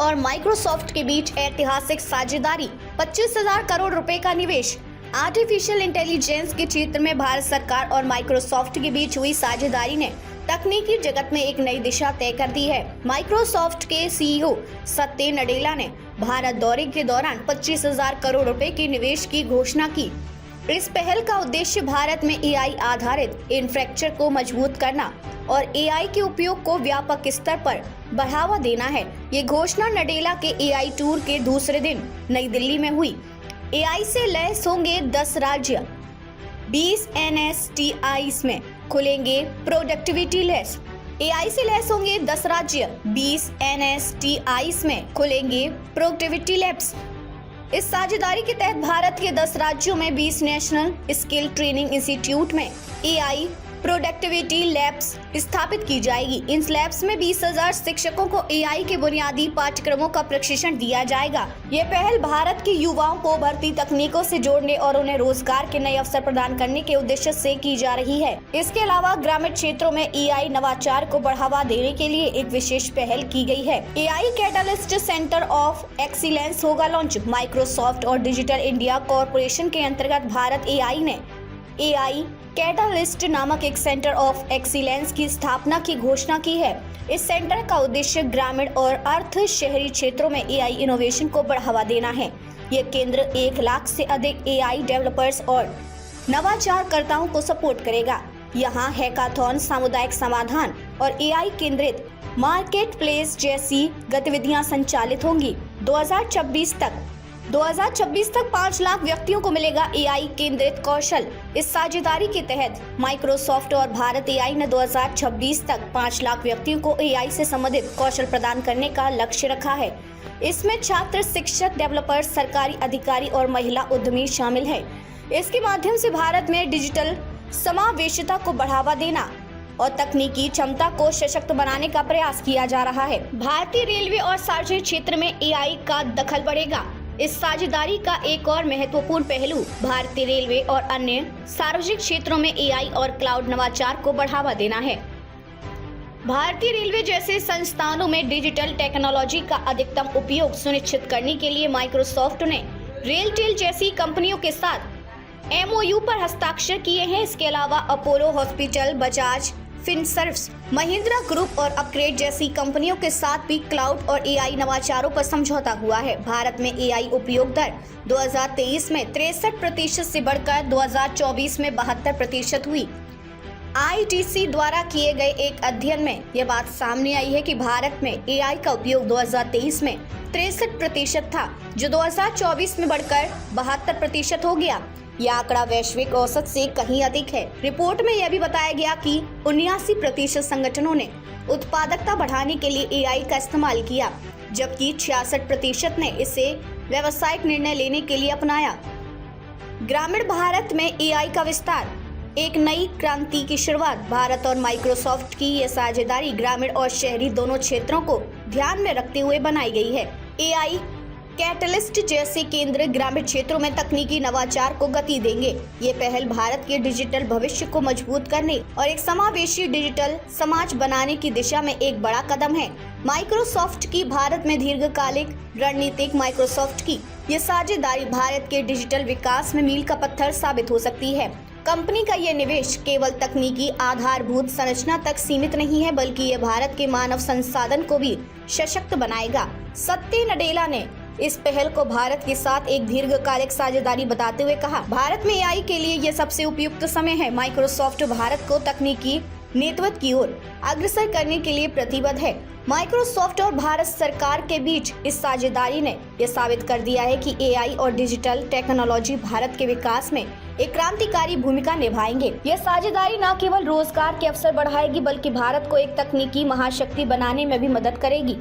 और माइक्रोसॉफ्ट के बीच ऐतिहासिक साझेदारी, 25,000 करोड़ रुपए का निवेश। आर्टिफिशियल इंटेलिजेंस के क्षेत्र में भारत सरकार और माइक्रोसॉफ्ट के बीच हुई साझेदारी ने तकनीकी जगत में एक नई दिशा तय कर दी है। माइक्रोसॉफ्ट के सीईओ सत्य नडेला ने भारत दौरे के दौरान 25,000 करोड़ रुपए के निवेश की घोषणा की। इस पहल का उद्देश्य भारत में एआई आधारित इंफ्रास्ट्रक्चर को मजबूत करना और एआई के उपयोग को व्यापक स्तर पर बढ़ावा देना है। ये घोषणा नडेला के एआई टूर के दूसरे दिन नई दिल्ली में हुई। एआई से लैस होंगे 10 राज्य, 20 NSTIs में खुलेंगे प्रोडक्टिविटी लैब्स। एआई से लैस होंगे 10 राज्य, 20 NSTIs में खुलेंगे प्रोडक्टिविटी लैब्स। इस साझेदारी के तहत भारत के 10 राज्यों में 20 नेशनल स्किल ट्रेनिंग इंस्टीट्यूट में एआई प्रोडक्टिविटी लैब्स स्थापित की जाएगी। इन लैब्स में 20,000 शिक्षकों को एआई के बुनियादी पाठ्यक्रमों का प्रशिक्षण दिया जाएगा। ये पहल भारत के युवाओं को उभरती तकनीकों से जोड़ने और उन्हें रोजगार के नए अवसर प्रदान करने के उद्देश्य से की जा रही है। इसके अलावा ग्रामीण क्षेत्रों में एआई नवाचार को बढ़ावा देने के लिए एक विशेष पहल की गई है। AI catalyst centre of excellence होगा लॉन्च। माइक्रोसॉफ्ट और डिजिटल इंडिया कॉरपोरेशन के अंतर्गत भारत एआई ने एआई कैटलिस्ट नामक एक सेंटर ऑफ एक्सीलेंस की स्थापना की घोषणा की है। इस सेंटर का उद्देश्य ग्रामीण और अर्ध शहरी क्षेत्रों में एआई इनोवेशन को बढ़ावा देना है। ये केंद्र 1 लाख से अधिक एआई डेवलपर्स और नवाचारकर्ताओं को सपोर्ट करेगा। यहाँ हैकाथॉन, सामुदायिक समाधान और एआई केंद्रित मार्केट प्लेस जैसी गतिविधियां संचालित होंगी। 2026 तक 5 लाख व्यक्तियों को मिलेगा एआई केंद्रित कौशल। इस साझेदारी के तहत माइक्रोसॉफ्ट और भारत एआई ने 2026 तक 5 लाख व्यक्तियों को एआई से संबंधित कौशल प्रदान करने का लक्ष्य रखा है। इसमें छात्र, शिक्षक, डेवलपर्स, सरकारी अधिकारी और महिला उद्यमी शामिल हैं। इसके माध्यम से भारत में डिजिटल समावेशिता को बढ़ावा देना और तकनीकी क्षमता को सशक्त बनाने का प्रयास किया जा रहा है। भारतीय रेलवे और सार्वजनिक क्षेत्र में एआई का दखल बढ़ेगा। इस साझेदारी का एक और महत्वपूर्ण पहलू भारतीय रेलवे और अन्य सार्वजनिक क्षेत्रों में एआई और क्लाउड नवाचार को बढ़ावा देना है। भारतीय रेलवे जैसे संस्थानों में डिजिटल टेक्नोलॉजी का अधिकतम उपयोग सुनिश्चित करने के लिए माइक्रोसॉफ्ट ने रेलटेल जैसी कंपनियों के साथ MOU पर हस्ताक्षर किए हैं। इसके अलावा Apollo hospital, Bajaj Finservs, Mahindra group और अपग्रेड जैसी कंपनियों के साथ भी क्लाउड और एआई नवाचारों पर समझौता हुआ है। भारत में एआई उपयोग दर 2023 में 63% से बढ़कर 2024 में 72% हुई। IDC द्वारा किए गए एक अध्ययन में यह बात सामने आई है कि भारत में एआई का उपयोग 2023 में 63% था, जो 2024 में बढ़कर 72% हो गया। यह आंकड़ा वैश्विक औसत से कहीं अधिक है। रिपोर्ट में यह भी बताया गया कि 79% संगठनों ने उत्पादकता बढ़ाने के लिए एआई का इस्तेमाल किया, जबकि 66% ने इसे व्यावसायिक निर्णय लेने के लिए अपनाया। ग्रामीण भारत में एआई का विस्तार, एक नई क्रांति की शुरुआत। भारत और माइक्रोसॉफ्ट की यह साझेदारी ग्रामीण और शहरी दोनों क्षेत्रों को ध्यान में रखते हुए बनाई गई है। एआई कैटलिस्ट जैसे केंद्र ग्रामीण क्षेत्रों में तकनीकी नवाचार को गति देंगे। ये पहल भारत के डिजिटल भविष्य को मजबूत करने और एक समावेशी डिजिटल समाज बनाने की दिशा में एक बड़ा कदम है। माइक्रोसॉफ्ट की भारत में दीर्घकालिक रणनीतिक माइक्रोसॉफ्ट की ये साझेदारी भारत के डिजिटल विकास में मील का पत्थर साबित हो सकती है। कंपनी का यह निवेश केवल तकनीकी आधारभूत संरचना तक सीमित नहीं है, बल्कि ये भारत के मानव संसाधन को भी सशक्त बनाएगा। सत्य नडेला ने इस पहल को भारत के साथ एक दीर्घकालिक साझेदारी बताते हुए कहा, भारत में एआई के लिए यह सबसे उपयुक्त समय है। माइक्रोसॉफ्ट भारत को तकनीकी नेतृत्व की ओर अग्रसर करने के लिए प्रतिबद्ध है। माइक्रोसॉफ्ट और भारत सरकार के बीच इस साझेदारी ने यह साबित कर दिया है कि एआई और डिजिटल टेक्नोलॉजी भारत के विकास में एक क्रांतिकारी भूमिका निभाएंगे। यह साझेदारी न केवल रोजगार के अवसर बढ़ाएगी, बल्कि भारत को एक तकनीकी महाशक्ति बनाने में भी मदद करेगी।